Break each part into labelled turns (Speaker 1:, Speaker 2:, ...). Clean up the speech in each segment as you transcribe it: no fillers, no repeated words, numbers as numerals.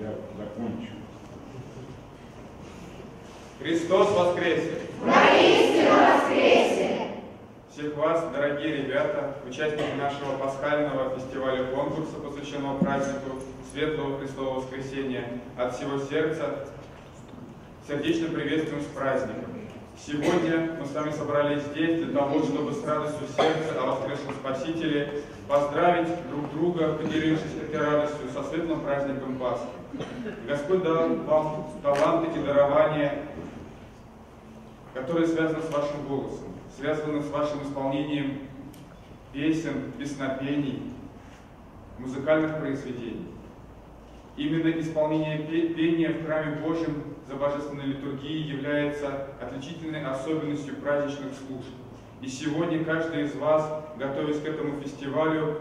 Speaker 1: я закончу.
Speaker 2: Христос воскресе!
Speaker 3: Воистину воскресе!
Speaker 2: Всех вас, дорогие ребята, участники нашего пасхального фестиваля-конкурса, посвященного празднику Светлого Христового Воскресения, от всего сердца сердечно приветствуем с праздником. Сегодня мы с вами собрались здесь для того, чтобы с радостью в сердце о воскресшем Спасителе поздравить друг друга, поделившись этой радостью, со светлым праздником Пасхи. Господь дал вам таланты и дарования, которые связаны с вашим голосом, связаны с вашим исполнением песен, песнопений, музыкальных произведений. Именно исполнение пения в храме Божьем за божественной литургией является отличительной особенностью праздничных служб. И сегодня каждый из вас, готовясь к этому фестивалю,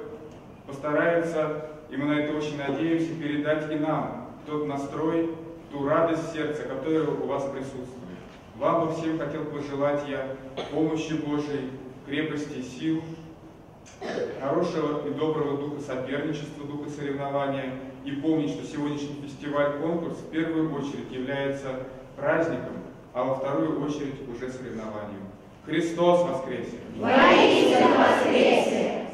Speaker 2: постарается, и мы на это очень надеемся, передать и нам тот настрой, ту радость сердца, которая у вас присутствует. Вам бы всем хотел пожелать я помощи Божией, крепости сил, хорошего и доброго духа соперничества, духа соревнования, и помнить, что сегодняшний фестиваль-конкурс в первую очередь является праздником, а во вторую очередь уже соревнованием. Христос воскресе!
Speaker 3: Воистину воскресе!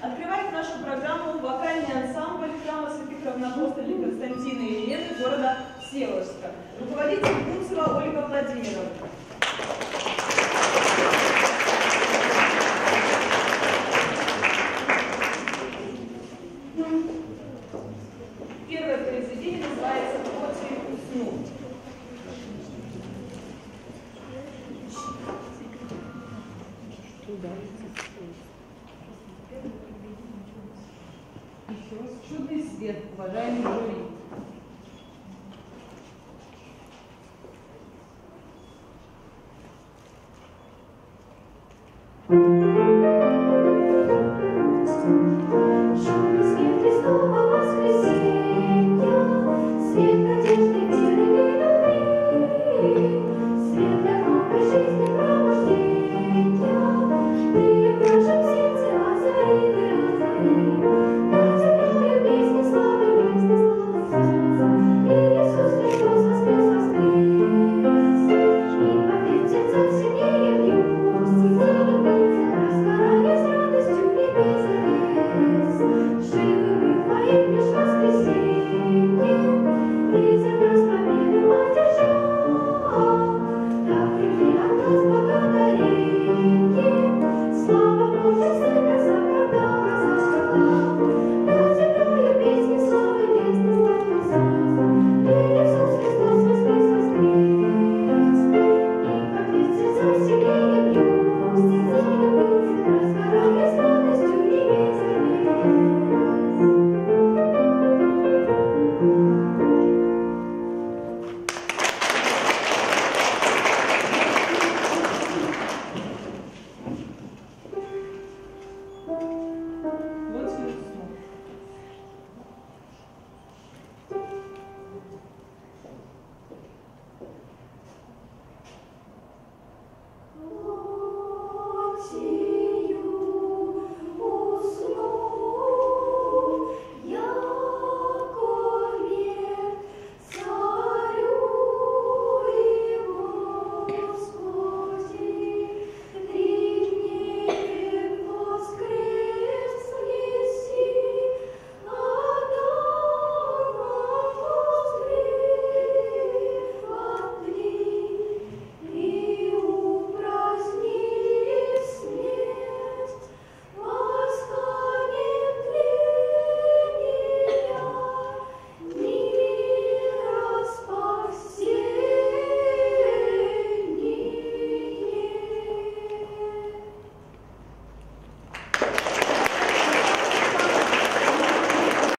Speaker 4: Открывает нашу программу вокальный ансамбль храма святых равноапостолей Константина и Елены города Всеволожска. Руководитель Кунцева Ольга Владимировна. Первое произведение называется «Поцелуй уснул».
Speaker 5: Еще раз чудный свет, уважаемый жюри.
Speaker 3: Воскрес!